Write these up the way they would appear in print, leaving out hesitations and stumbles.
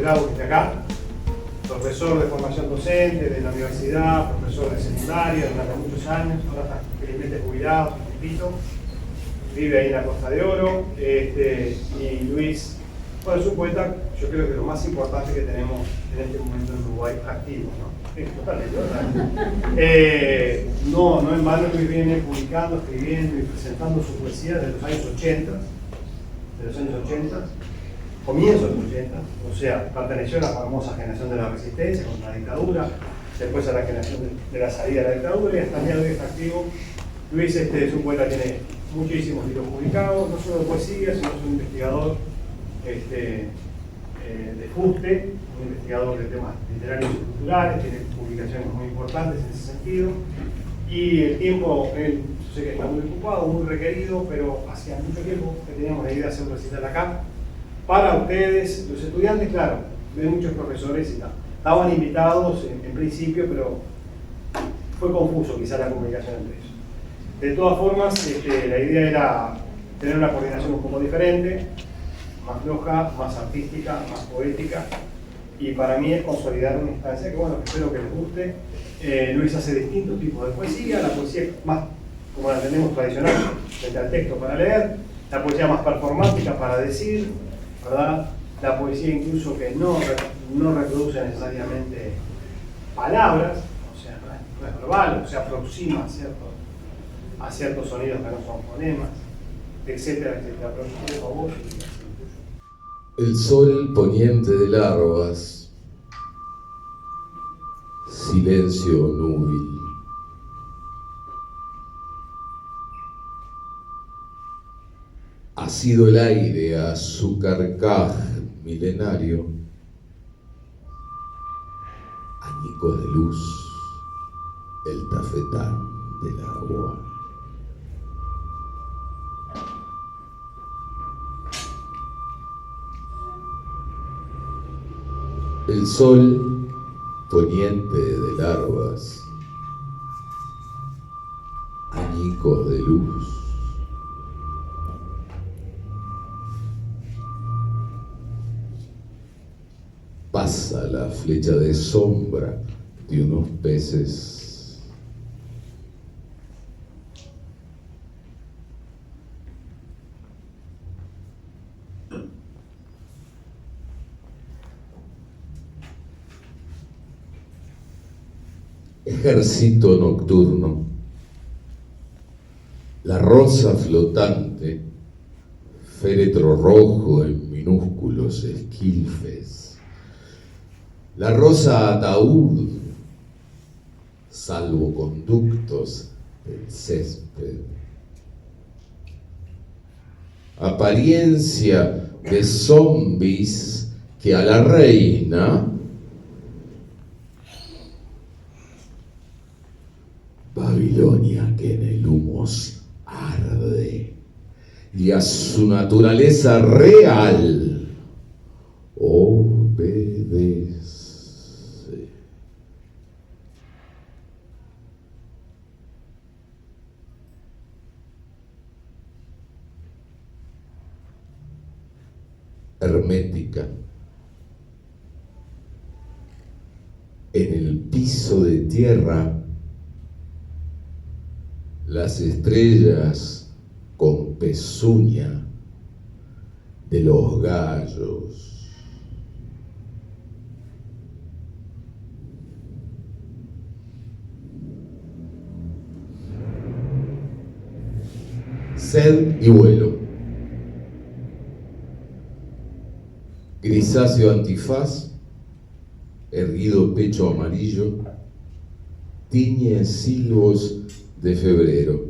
jubilado que está acá, profesor de formación docente de la universidad, profesor de secundaria durante muchos años, ahora está felizmente jubilado, un tipito, vive ahí en la Costa de Oro, y Luis, bueno, es un poeta, yo creo que lo más importante que tenemos en este momento en Uruguay, activo, ¿no? Totalmente, ¿verdad? No en vano Luis viene publicando, escribiendo y presentando su poesía desde los años 80, comienzos de los 80, o sea, perteneció a la famosa generación de la resistencia contra la dictadura, después a la generación de la salida de la dictadura y hasta el día de hoy está activo. Luis es un poeta que tiene muchísimos libros publicados, no solo de poesía, sino es un investigador de fuste, un investigador de temas literarios y culturales, tiene publicaciones muy importantes en ese sentido. Y el tiempo, él, yo sé que está muy ocupado, muy requerido, pero hacía mucho tiempo que teníamos la idea de hacer un recital acá. Para ustedes, los estudiantes, claro, ven muchos profesores y tal. Estaban invitados en principio, pero fue confuso quizá la comunicación entre ellos. De todas formas, la idea era tener una coordinación un poco diferente, más floja, más artística, más poética, y para mí es consolidar una instancia que, bueno, espero que les guste. Luis hace distintos tipos de poesía, la poesía más, como la tenemos tradicional, frente al texto para leer, la poesía más performática para decir, ¿verdad? La poesía incluso que no reproduce necesariamente palabras, o sea, no es verbal, o se aproxima a ciertos sonidos que no son fonemas, etcétera, etcétera. Pero por favor. El sol poniente de larvas, silencio núbil. Ha sido el aire a su carcaj milenario, añicos de luz, el tafetán del agua. El sol poniente de larvas, añicos de luz. Pasa la flecha de sombra de unos peces. Ejército nocturno, la rosa flotante, féretro rojo en minúsculos esquilfes, la rosa ataúd, salvoconductos del césped, apariencia de zombis que a la reina Babilonia que en el humus arde y a su naturaleza real obedece. Hermética, en el piso de tierra, las estrellas con pezuña de los gallos. Sed y vuelo. Grisáceo antifaz, erguido pecho amarillo, tiñe silbos de febrero,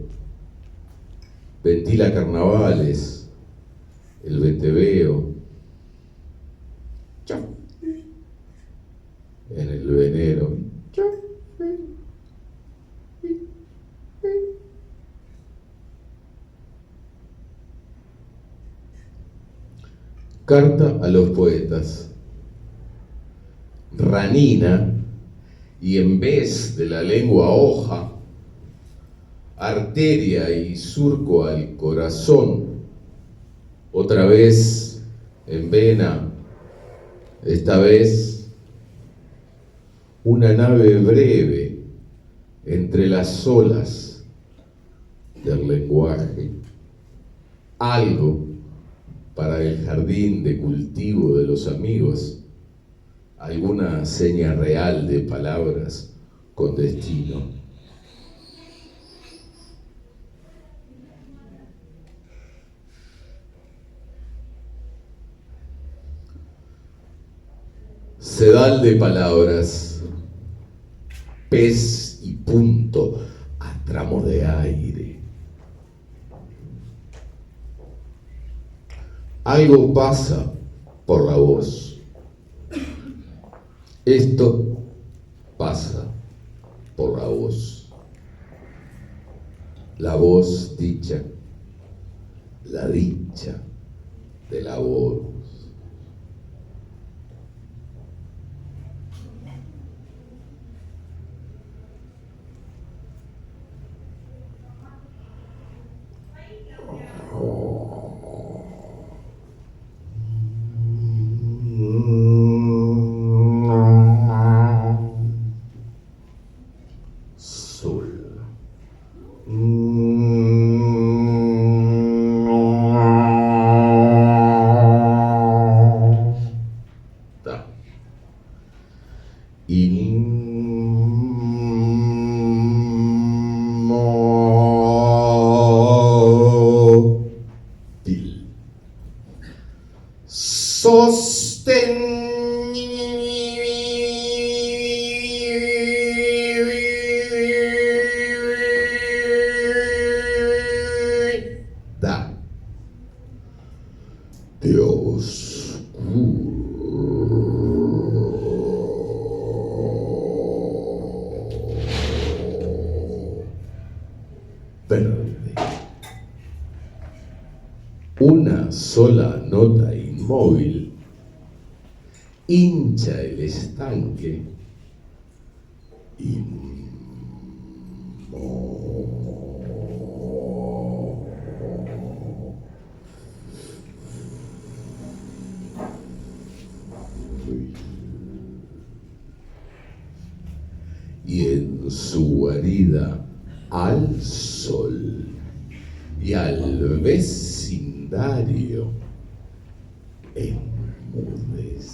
ventila carnavales, el venteveo, en el venero, carta a los poetas, ranina, y en vez de la lengua hoja, arteria y surco al corazón, otra vez en vena, Esta vez, una nave breve entre las olas del lenguaje, algo para el jardín de cultivo de los amigos, alguna seña real de palabras con destino. Sedal de palabras, pez y punto a tramo de aire. Algo pasa por la voz. Esto pasa por la voz. La voz dicha, la dicha de la voz. Verde. Una sola nota inmóvil hincha el estanque y en su guarida al sol y al vecindario enmudece.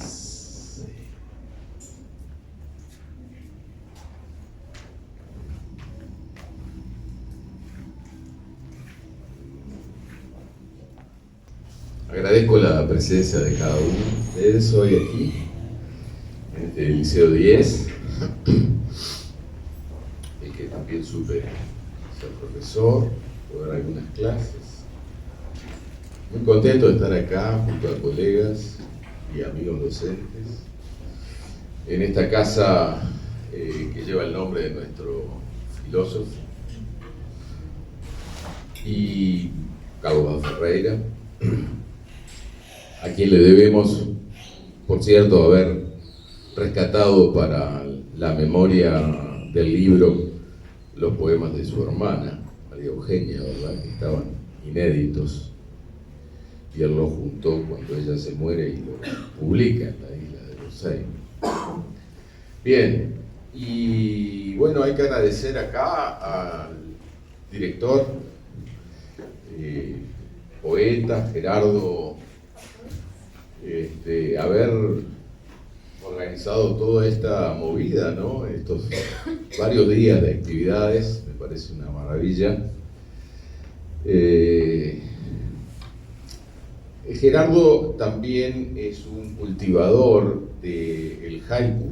Agradezco la presencia de cada uno de ustedes hoy aquí, en este Liceo 10, el que también supe ser profesor, dar algunas clases. Muy contento de estar acá junto a colegas y amigos docentes en esta casa que lleva el nombre de nuestro filósofo y Carlos Ferreira, a quien le debemos, por cierto, haber rescatado para la memoria del libro los poemas de su hermana, María Eugenia, ¿verdad?, que estaban inéditos, y él los juntó cuando ella se muere y lo publica en la isla de Rosay. Bien, y bueno, hay que agradecer acá al director, poeta Gerardo, haber organizado toda esta movida, ¿no? Estos varios días de actividades, me parece una maravilla. Gerardo también es un cultivador del haiku.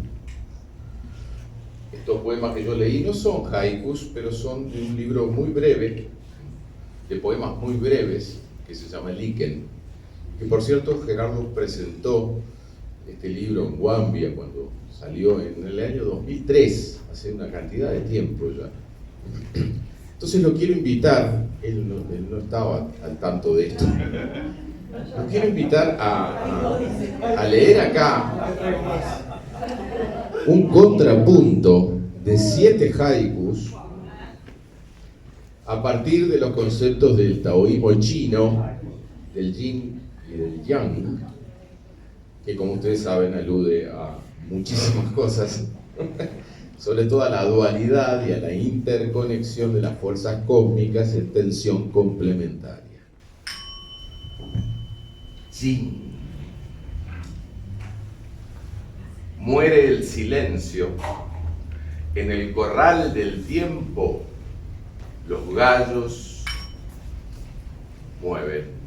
Estos poemas que yo leí no son haikus, pero son de un libro muy breve, de poemas muy breves, que se llama Liken, que por cierto Gerardo presentó este libro en Guambia cuando salió en el año 2003, hace una cantidad de tiempo ya. Entonces lo quiero invitar, él no estaba al tanto de esto, lo quiero invitar a leer acá un contrapunto de 7 haikus a partir de los conceptos del taoísmo chino, del yin y del yang, que como ustedes saben alude a muchísimas cosas, sobre todo a la dualidad y a la interconexión de las fuerzas cósmicas en tensión complementaria. Jin. Muere el silencio. En el corral del tiempo, los gallos mueven.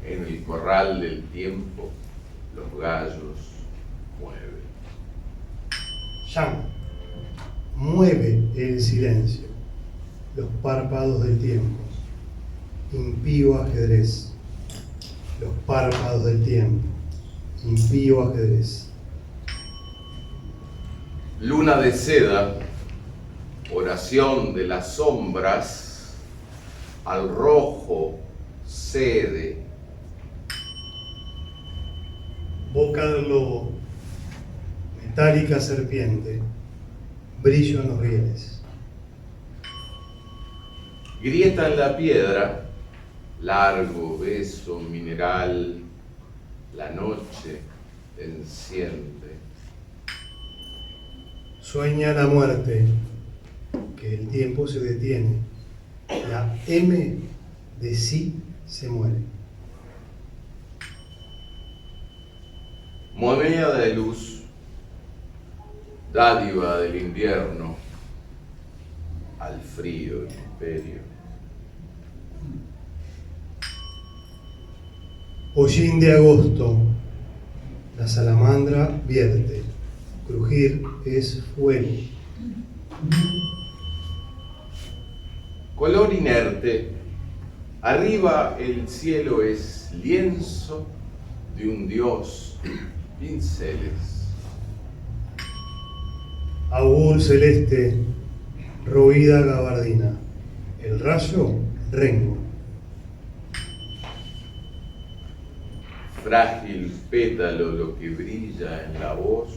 En el corral del tiempo, los gallos mueven. Yang. Mueve el silencio, los párpados del tiempo. Impío ajedrez. Los párpados del tiempo. Impío ajedrez. Luna de seda, oración de las sombras, al rojo cede. Boca del lobo, metálica serpiente, brillo en los rieles. Grieta en la piedra, largo beso mineral, la noche enciende. Sueña la muerte, que el tiempo se detiene. La M de sí se muere. Moneda de luz, dádiva del invierno, al frío imperio. Hollín de agosto, la salamandra vierte. Crujir es fuego. Color inerte, arriba el cielo es lienzo de un dios, pinceles. Augul celeste, roída gabardina. El rayo, rengo. Frágil pétalo lo que brilla en la voz,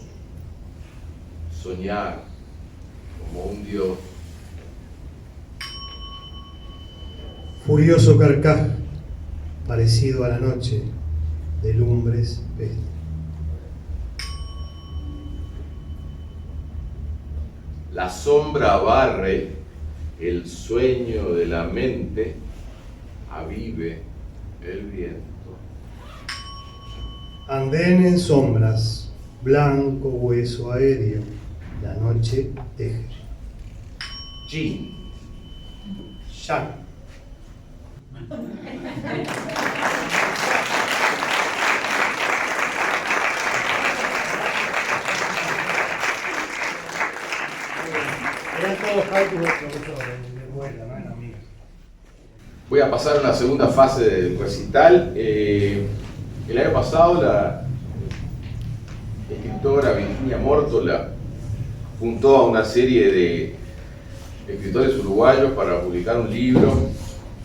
soñar como un dios. Furioso carcaj, parecido a la noche, de lumbres peste. La sombra barre el sueño de la mente, avive el viento. Andén en sombras, blanco hueso aéreo, la noche teje. Jin. Yang. Eran todos haikus del profesor de vuelta, no eran amigos. Voy a pasar a una segunda fase del recital. El año pasado la escritora Virginia Mórtola juntó a una serie de escritores uruguayos para publicar un libro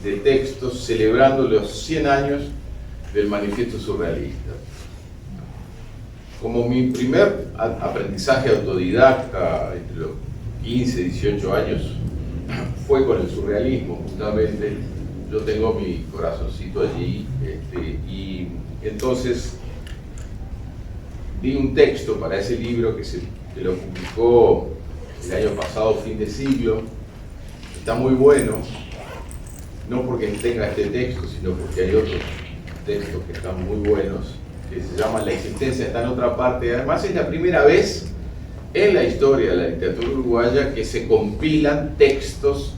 de textos celebrando los 100 años del Manifiesto Surrealista. Como mi primer aprendizaje autodidacta entre los 15 y 18 años fue con el surrealismo, justamente, yo tengo mi corazoncito allí, y entonces di un texto para ese libro que lo publicó el año pasado, fin de siglo. Está muy bueno, no porque tenga este texto, sino porque hay otros textos que están muy buenos, que se llaman La existencia está en otra parte. Además es la primera vez en la historia de la literatura uruguaya que se compilan textos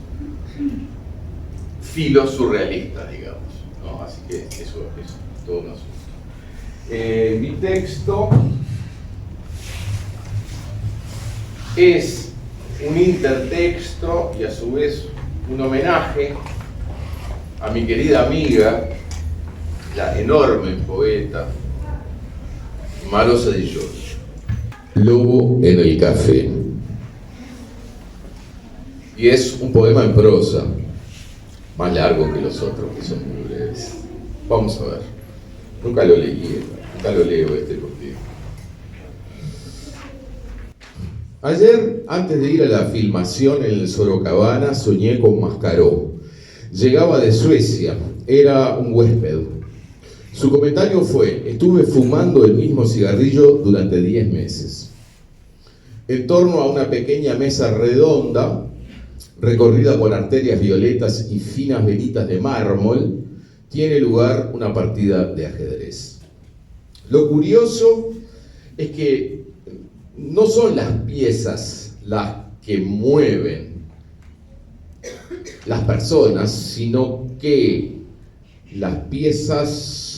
filosurrealistas, digamos, ¿no? Así que eso es todo un asunto. Mi texto es un intertexto y a su vez un homenaje a mi querida amiga, la enorme poeta Marosa Di Giorgio. Lobo en el café. Y es un poema en prosa, más largo que los otros, que son muy breves. Vamos a ver. Nunca lo leí, nunca lo leo contigo. Ayer, antes de ir a la filmación en el Sorocabana, soñé con Mascaró. Llegaba de Suecia, era un huésped. Su comentario fue: estuve fumando el mismo cigarrillo durante 10 meses. En torno a una pequeña mesa redonda, recorrida por arterias violetas y finas velitas de mármol, tiene lugar una partida de ajedrez. Lo curioso es que no son las piezas las que mueven las personas, sino que las piezas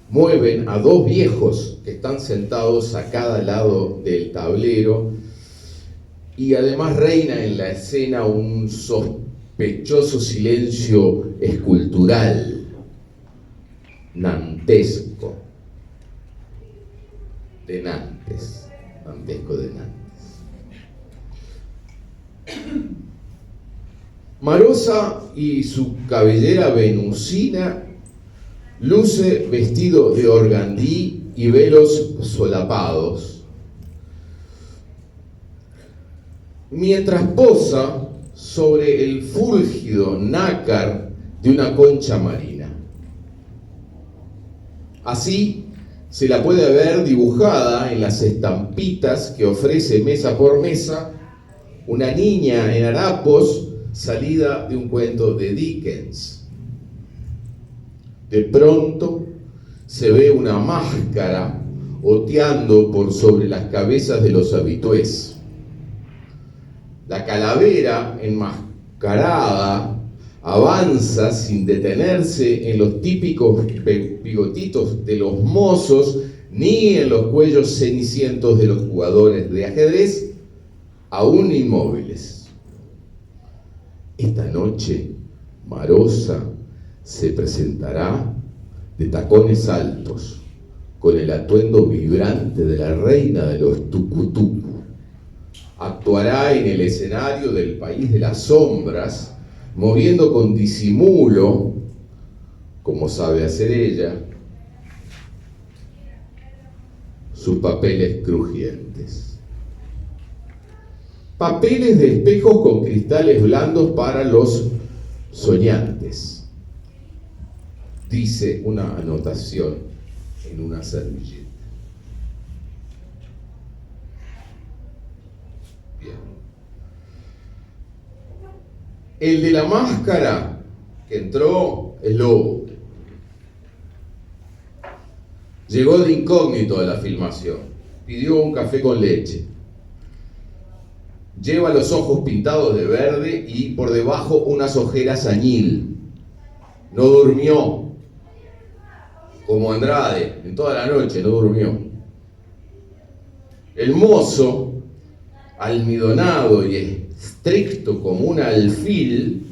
mueven a dos viejos que están sentados a cada lado del tablero, y además reina en la escena un sospechoso silencio escultural, nantesco, de Nantes, dantesco de Nantes. Marosa y su cabellera venusina luce vestido de organdí y velos solapados, mientras posa sobre el fúlgido nácar de una concha marina. Así se la puede ver dibujada en las estampitas que ofrece mesa por mesa una niña en harapos salida de un cuento de Dickens. De pronto se ve una máscara oteando por sobre las cabezas de los habitués. La calavera enmascarada avanza sin detenerse en los típicos bigotitos de los mozos, ni en los cuellos cenicientos de los jugadores de ajedrez, aún inmóviles. Esta noche, Marosa se presentará de tacones altos, con el atuendo vibrante de la reina de los tucutú. Actuará en el escenario del país de las sombras, moviendo con disimulo, como sabe hacer ella, sus papeles crujientes. Papeles de espejos con cristales blandos para los soñantes, dice una anotación en una servilleta. El de la máscara que entró es Lobo. Llegó de incógnito a la filmación. Pidió un café con leche. Lleva los ojos pintados de verde y por debajo unas ojeras añil. No durmió. Como Andrade, en toda la noche no durmió. El mozo, almidonado y estricto como un alfil,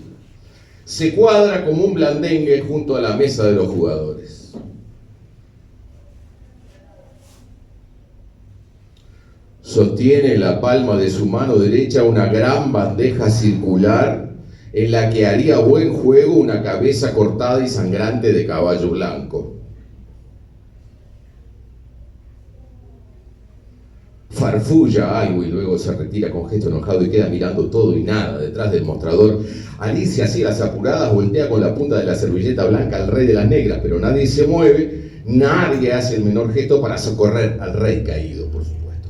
se cuadra como un blandengue junto a la mesa de los jugadores. Sostiene en la palma de su mano derecha una gran bandeja circular en la que haría buen juego una cabeza cortada y sangrante de caballo blanco. Farfulla algo y luego se retira con gesto enojado y queda mirando todo y nada detrás del mostrador. Alicia, así a las apuradas, voltea con la punta de la servilleta blanca al rey de las negras, pero nadie se mueve, nadie hace el menor gesto para socorrer al rey caído, por supuesto.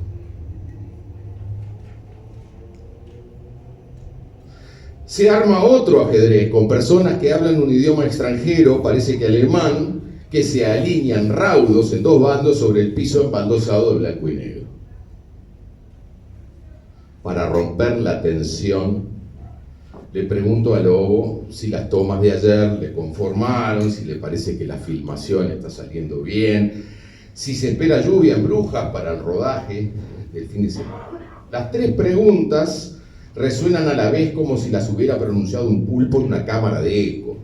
Se arma otro ajedrez con personas que hablan un idioma extranjero, parece que alemán, que se alinean raudos en dos bandos sobre el piso embaldosado de blanco y negro. Para romper la tensión, le pregunto a Lobo si las tomas de ayer le conformaron, si le parece que la filmación está saliendo bien, si se espera lluvia en Brujas para el rodaje del fin de semana. Las tres preguntas resuenan a la vez como si las hubiera pronunciado un pulpo en una cámara de eco.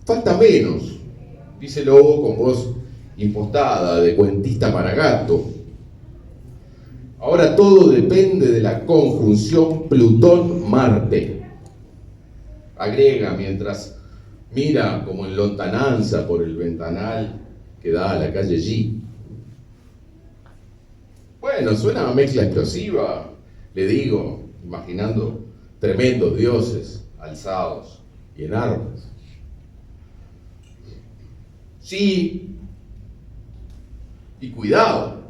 Falta menos, dice Lobo con voz impostada de cuentista para gato. Ahora todo depende de la conjunción Plutón-Marte. Agrega mientras mira como en lontananza por el ventanal que da a la calle G. Bueno, suena a mezcla explosiva, le digo, imaginando tremendos dioses alzados y en armas. Sí. Y cuidado,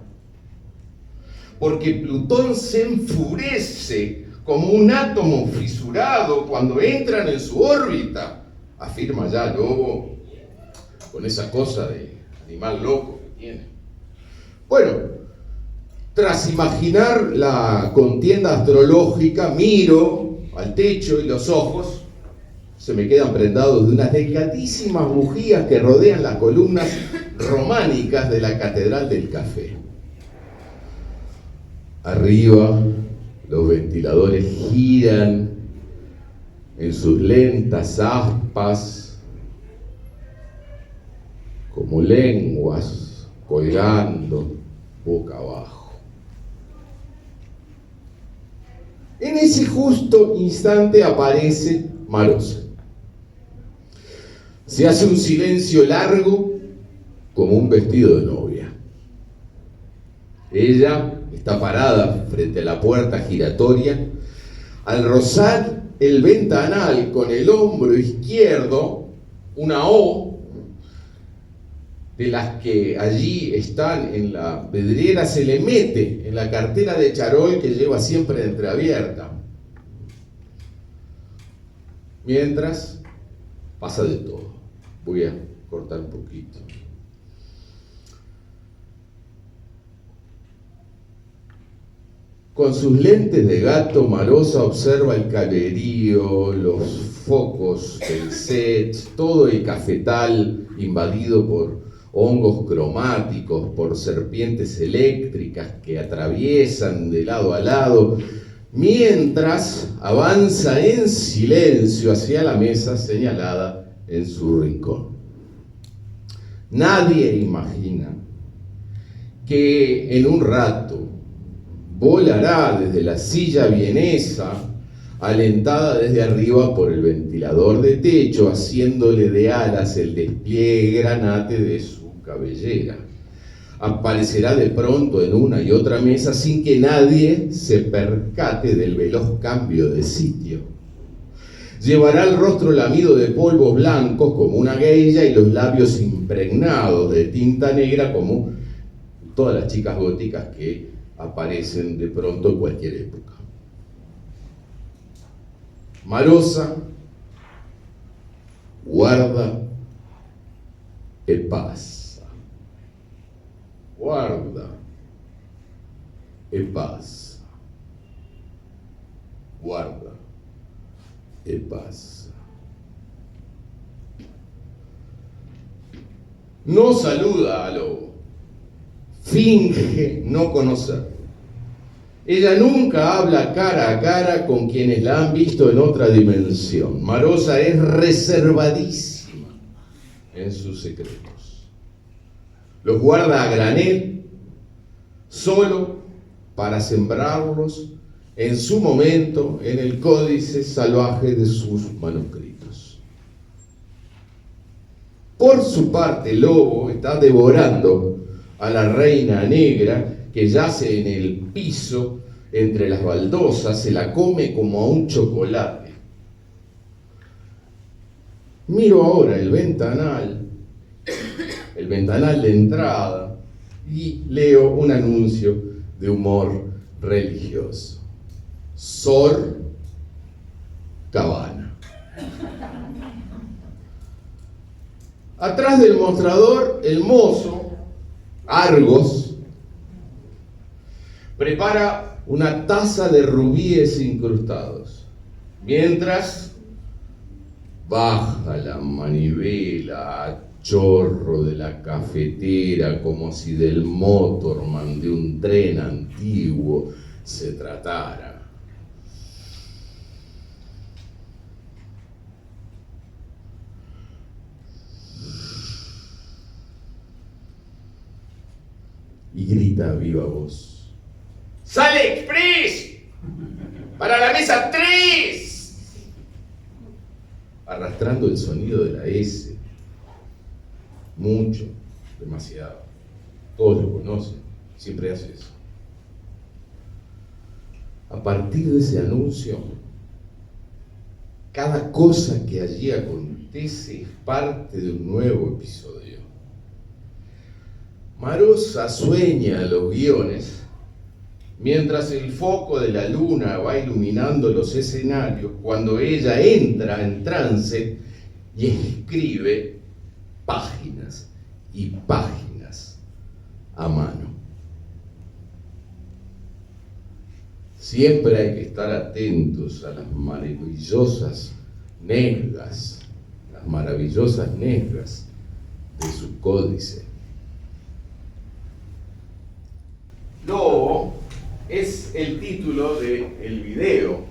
porque Plutón se enfurece como un átomo fisurado cuando entran en su órbita, afirma ya Lobo, con esa cosa de animal loco que tiene. Bueno, tras imaginar la contienda astrológica, miro al techo y los ojos se me quedan prendados de unas delgadísimas bujías que rodean las columnas románicas de la Catedral del Café. Arriba, los ventiladores giran en sus lentas aspas como lenguas colgando boca abajo. En ese justo instante aparece Marosa. Se hace un silencio largo como un vestido de novia. Ella está parada frente a la puerta giratoria. Al rozar el ventanal con el hombro izquierdo, una O, de las que allí están en la vidriera, se le mete en la cartera de charol que lleva siempre entreabierta. Mientras, pasa de todo. Voy a cortar un poquito. Con sus lentes de gato, Marosa observa el cablerío, los focos del set, todo el cafetal invadido por hongos cromáticos, por serpientes eléctricas que atraviesan de lado a lado, mientras avanza en silencio hacia la mesa señalada en su rincón. Nadie imagina que en un rato volará desde la silla vienesa, alentada desde arriba por el ventilador de techo, haciéndole de alas el despliegue granate de su cabellera. Aparecerá de pronto en una y otra mesa sin que nadie se percate del veloz cambio de sitio. Llevará el rostro lamido de polvos blancos como una geisha y los labios impregnados de tinta negra como todas las chicas góticas que aparecen de pronto en cualquier época. Marosa guarda e passa. Guarda e passa. Guarda e passa. No saluda a Lobo. Finge no conocer. Ella nunca habla cara a cara con quienes la han visto en otra dimensión. Marosa es reservadísima en sus secretos. Los guarda a granel, solo para sembrarlos en su momento en el códice salvaje de sus manuscritos. Por su parte, Lobo está devorando a la reina negra que yace en el piso entre las baldosas, se la come como a un chocolate. Miro ahora el ventanal de entrada, y leo un anuncio de humor religioso. Sor Cabana. Atrás del mostrador, el mozo, Argos, prepara una taza de rubíes incrustados, mientras baja la manivela a chorro de la cafetera como si del motorman de un tren antiguo se tratara. Y grita a viva voz: ¡Sale Express! ¡Para la mesa 3! Arrastrando el sonido de la S. Mucho, demasiado. Todos lo conocen, siempre hace eso. A partir de ese anuncio, cada cosa que allí acontece es parte de un nuevo episodio. Marosa sueña los guiones mientras el foco de la luna va iluminando los escenarios, cuando ella entra en trance y escribe páginas y páginas a mano. Siempre hay que estar atentos a las maravillosas nesgas, de su códice. Lobo es el título del video,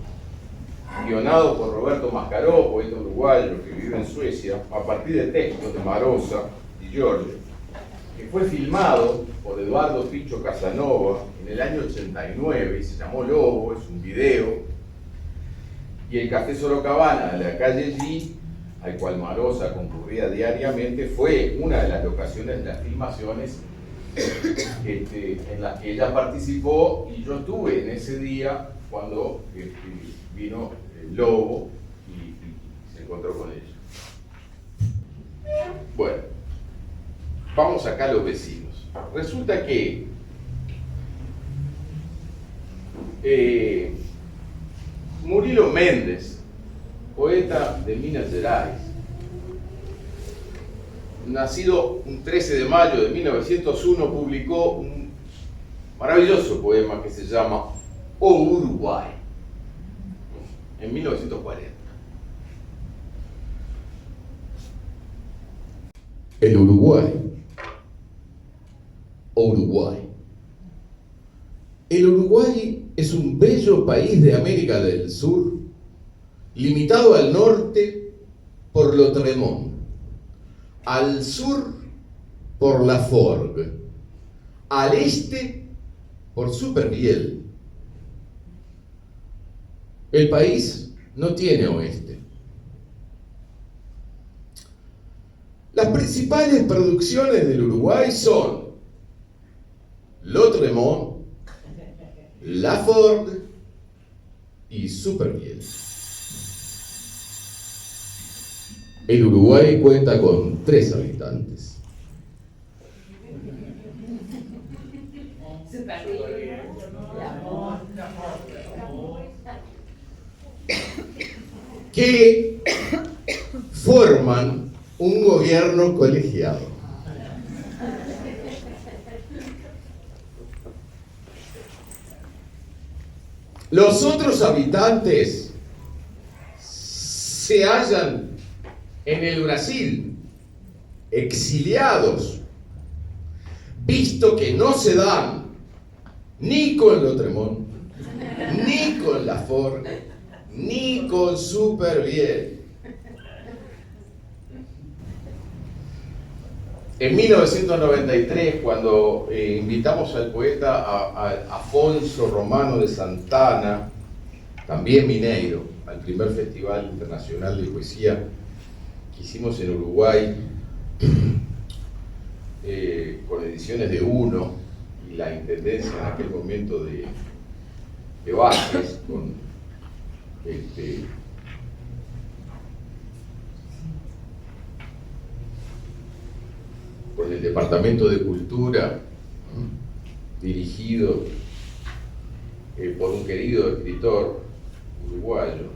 guionado por Roberto Mascaró, poeta uruguayo que vive en Suecia, a partir de textos de Marosa y Giorgio, que fue filmado por Eduardo Picho Casanova en el año 89 y se llamó Lobo. Es un video, y el Café Sorocabana de la calle G, al cual Marosa concurría diariamente, fue una de las locaciones de las filmaciones en las que ella participó, y yo estuve en ese día cuando vino el Lobo y se encontró con ella. Bueno, vamos acá a los vecinos. Resulta que Murilo Méndez, poeta de Minas Gerais, nacido un 13 de mayo de 1901, publicó un maravilloso poema que se llama O Uruguay, en 1940. El Uruguay. O Uruguay. El Uruguay es un bello país de América del Sur, limitado al norte por Lotremont, al sur por la Forgue, al este por Supervielle. El país no tiene oeste. Las principales producciones del Uruguay son Lotremont, la Forgue y Supervielle. El Uruguay cuenta con 3 habitantes. Que forman un gobierno colegiado. Los otros habitantes se hallan en el Brasil, exiliados, visto que no se dan ni con Lotremont, ni con la Forgue, ni con Supervielle. En 1993, cuando invitamos al poeta a Afonso Romano de Santana, también mineiro, al primer Festival Internacional de Poesía que hicimos en Uruguay, con ediciones de Uno y la intendencia en aquel momento de Vázquez, con el Departamento de Cultura, dirigido por un querido escritor uruguayo.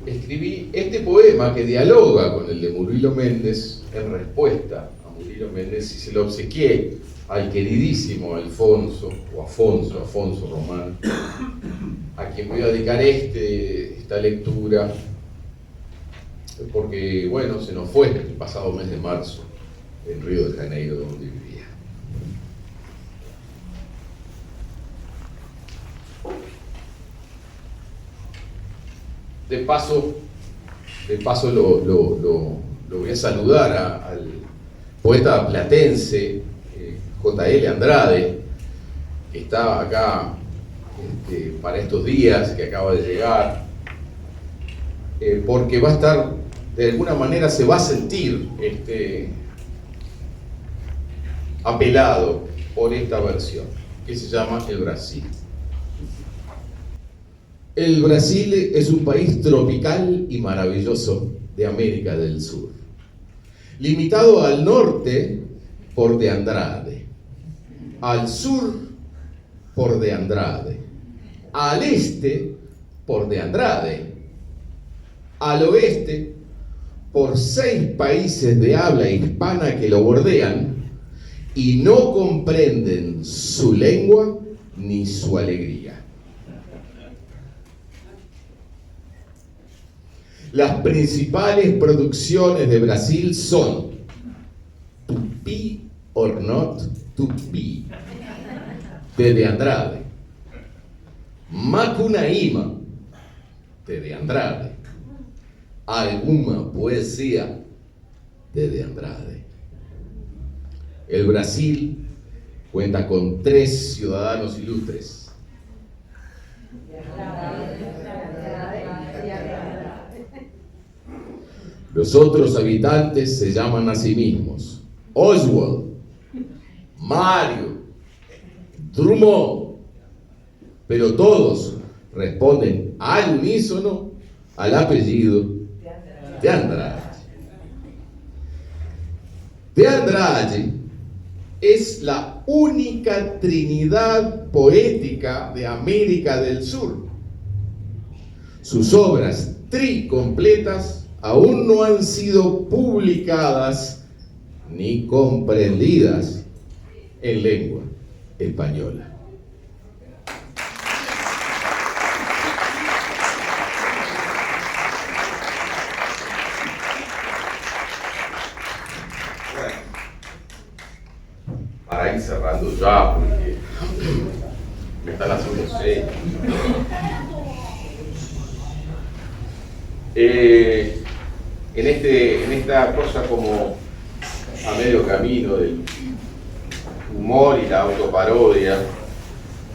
Escribí este poema que dialoga con el de Murilo Méndez en respuesta a Murilo Méndez, y se lo obsequié al queridísimo Afonso Román, a quien voy a dedicar esta lectura, porque, bueno, se nos fue el pasado mes de marzo en Río de Janeiro, donde vivía. De paso lo voy a saludar al poeta platense J.L. Andrade, que está acá para estos días, que acaba de llegar, porque va a estar, de alguna manera se va a sentir apelado por esta versión, que se llama El Brasil. El Brasil es un país tropical y maravilloso de América del Sur, limitado al norte por De Andrade, al sur por De Andrade, al este por De Andrade, al oeste por 6 países de habla hispana que lo bordean y no comprenden su lengua ni su alegría. Las principales producciones de Brasil son To Be or Not To Be, de Andrade, Macunaíma, de Andrade, Alguma Poesía, de Andrade. El Brasil cuenta con 3 ciudadanos ilustres. Los otros habitantes se llaman a sí mismos Oswald, Mario, Drummond, pero todos responden al unísono al apellido de Andrade. De Andrade es la única trinidad poética de América del Sur. Sus obras tricompletas aún no han sido publicadas ni comprendidas en lengua española. Bueno, para ir cerrando ya, porque me están haciendo señas. En esta cosa como a medio camino del humor y la autoparodia,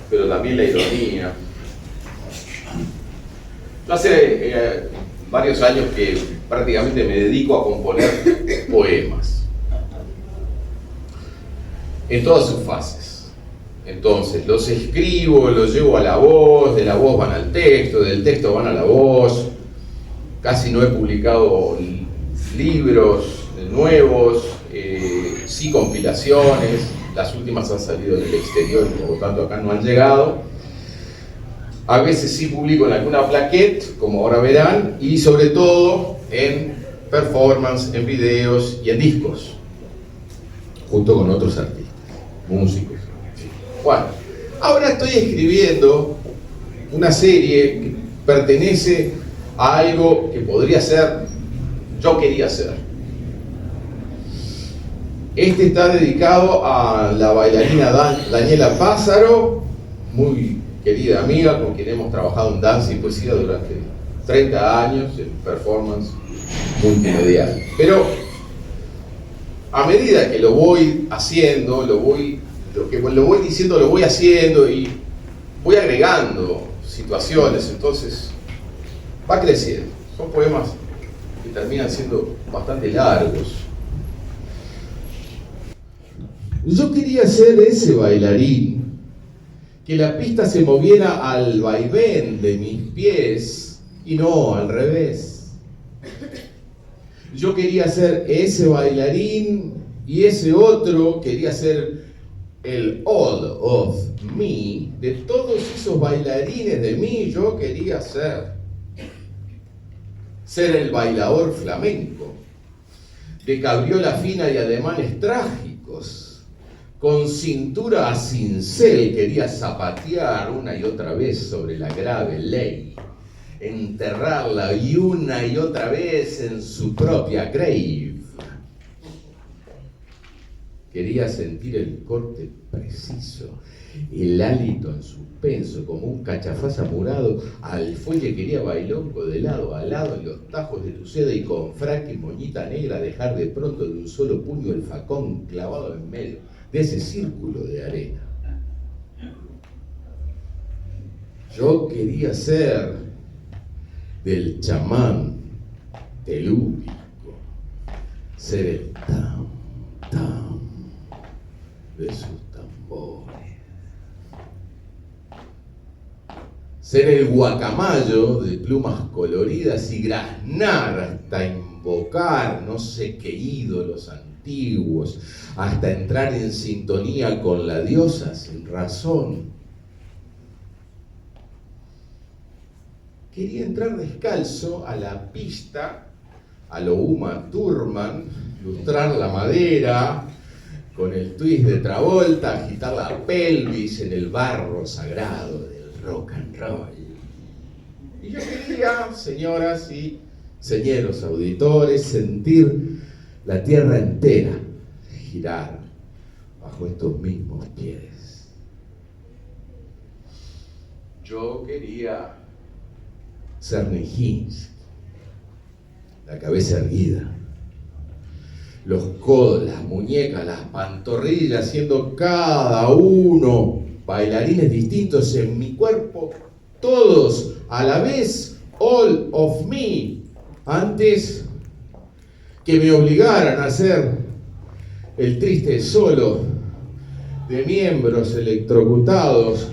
pero también la ironía. Yo hace varios años que prácticamente me dedico a componer poemas, en todas sus fases. Entonces, los escribo, los llevo a la voz, de la voz van al texto, del texto van a la voz. Casi no he publicado libros nuevos, sí compilaciones, las últimas han salido en el exterior, por lo tanto acá no han llegado. A veces sí publico en alguna plaquette, como ahora verán, y sobre todo en performance, en videos y en discos, junto con otros artistas, músicos. Bueno, ahora estoy escribiendo una serie que pertenece a algo que podría ser, yo quería ser. Este está dedicado a la bailarina Daniela Pázaro, muy querida amiga, con quien hemos trabajado en danza y poesía durante 30 años en performance multimedial. Pero a medida que lo voy haciendo, lo voy diciendo, lo voy haciendo y voy agregando situaciones, entonces va creciendo. Son poemas que terminan siendo bastante largos. Yo quería ser ese bailarín, que la pista se moviera al vaivén de mis pies y no al revés. Yo quería ser ese bailarín y ese otro quería ser el all of me. De todos esos bailarines de mí, yo quería ser el bailador flamenco, de cabriola fina y ademanes trágicos, con cintura a cincel quería zapatear una y otra vez sobre la grave ley, enterrarla y una y otra vez en su propia grave. Quería sentir el corte preciso, el hálito en suspenso, como un cachafaz apurado. Al fuelle quería bailongo de lado a lado en los tajos de tu seda y con fraque y moñita negra dejar de pronto de un solo puño el facón clavado en medio de ese círculo de arena. Yo quería ser del chamán telúrico, ser el tam, tam de sus tambores, ser el guacamayo de plumas coloridas y graznar hasta invocar no sé qué ídolos antiguos antiguos, hasta entrar en sintonía con la diosa sin razón. Quería entrar descalzo a la pista, a lo Uma Thurman, lustrar la madera, con el twist de Travolta, agitar la pelvis en el barro sagrado del rock and roll. Y yo quería, señoras y señores auditores, sentir la tierra entera girar bajo estos mismos pies. Yo quería ser Nijinsky, la cabeza erguida, los codos, las muñecas, las pantorrillas, siendo cada uno bailarines distintos en mi cuerpo, todos a la vez, all of me, antes que me obligaran a hacer el triste solo de miembros electrocutados,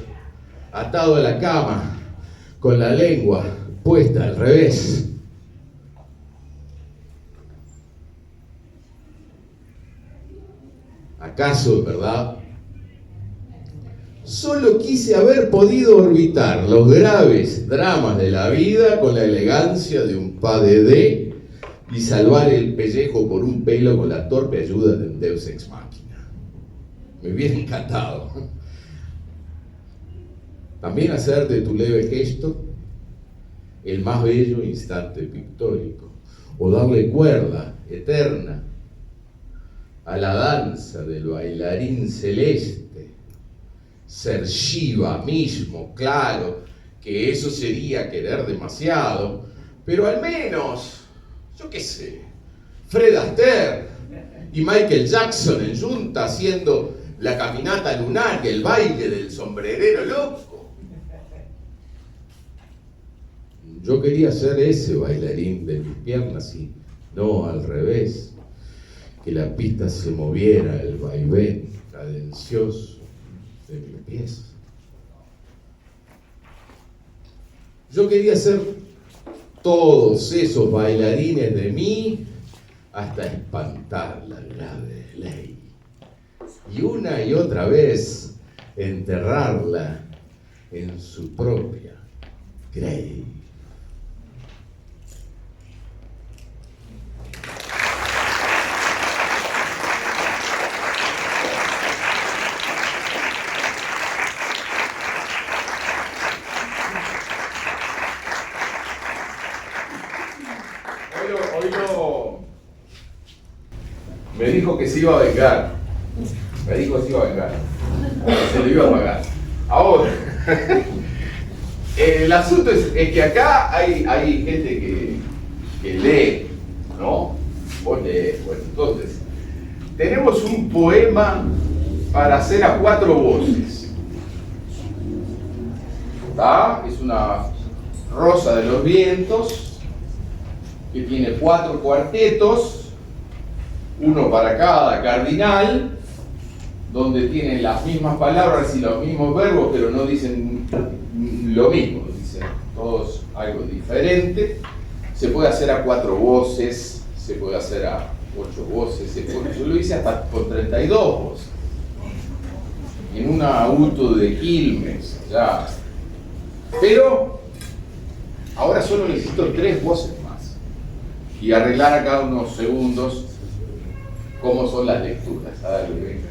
atado a la cama, con la lengua puesta al revés. ¿Acaso, verdad? Solo quise haber podido orbitar los graves dramas de la vida con la elegancia de un pas de dé y salvar el pellejo por un pelo con la torpe ayuda de un Deus ex machina. Me hubiera encantado. También hacer de tu leve gesto el más bello instante pictórico, o darle cuerda eterna a la danza del bailarín celeste, ser Shiva mismo. Claro que eso sería querer demasiado, pero al menos, yo qué sé, Fred Astaire y Michael Jackson en junta haciendo la caminata lunar y el baile del sombrerero loco. Yo quería ser ese bailarín de mis piernas y no al revés, que la pista se moviera el vaivén cadencioso de mis pies. Yo quería ser todos esos bailarines de mí hasta espantar la grave ley y una y otra vez enterrarla en su propia grey. Me dijo que se iba a vengar. Me dijo que se iba a vengar. Se lo iba a pagar. Ahora, el asunto es que acá hay gente que lee, ¿no? Vos lees. Bueno, entonces, tenemos un poema para hacer a 4 voces. ¿Está? Es una Rosa de los Vientos que tiene 4 cuartetos, uno para cada cardinal, donde tienen las mismas palabras y los mismos verbos, pero no dicen lo mismo, dicen todos algo diferente. Se puede hacer a 4 voces, se puede hacer a 8 voces, yo lo hice hasta con 32 voces. En un auto de Quilmes, ya. Pero ahora solo necesito 3 voces más y arreglar acá unos segundos cómo son las lecturas. Dale, venga.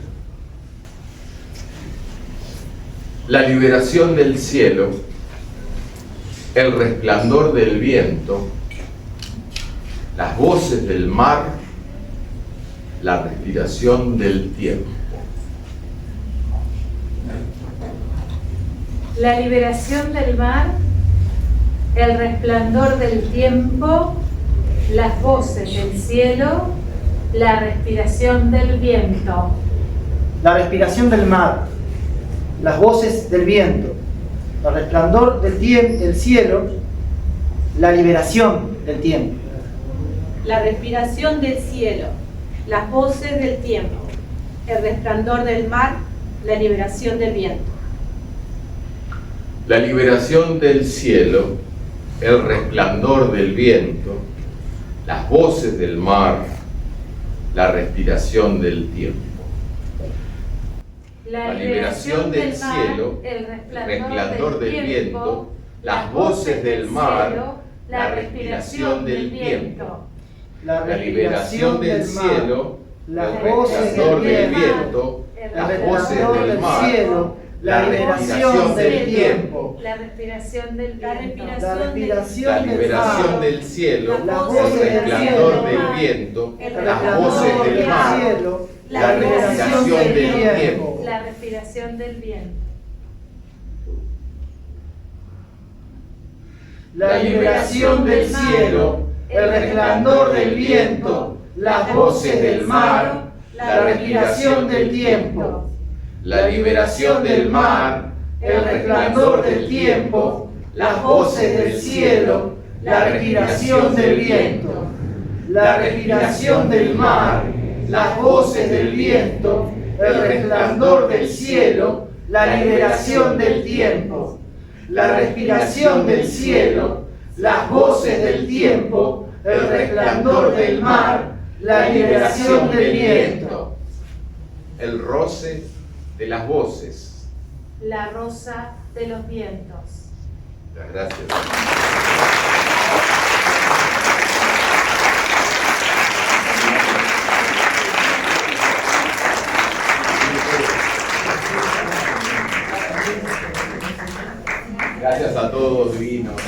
La liberación del cielo, el resplandor del viento, las voces del mar, la respiración del tiempo. La liberación del mar, el resplandor del tiempo, las voces del cielo, la respiración del viento. La respiración del mar, las voces del viento, el resplandor del cielo, la liberación del tiempo. La respiración del cielo, las voces del tiempo, el resplandor del mar, la liberación del viento. La liberación del cielo, el resplandor del viento, las voces del mar, la respiración del tiempo. La liberación del cielo, el resplandor del viento, las voces del mar, la respiración del viento. La La liberación del cielo, las el voces resplandor del del viento, viento, el las voces resplandor del mar, cielo, la respiración del tiempo. La respiración del La viento. la La respiración del liberación mar, del cielo, las el voces del resplandor cielo, del viento, el las resplandor voces del del mar, cielo, la respiración del tiempo. La respiración del viento. la liberación del cielo, el resplandor del viento, las voces del mar, la respiración del tiempo. La liberación del mar, el resplandor del tiempo, las voces del cielo, la respiración del viento. La respiración del mar, las voces del viento, el resplandor del cielo, la liberación del tiempo. La respiración del cielo, las voces del tiempo, el resplandor del mar, la liberación del viento. El roce de las voces. La rosa de los vientos. Muchas gracias. Gracias a todos, divinos.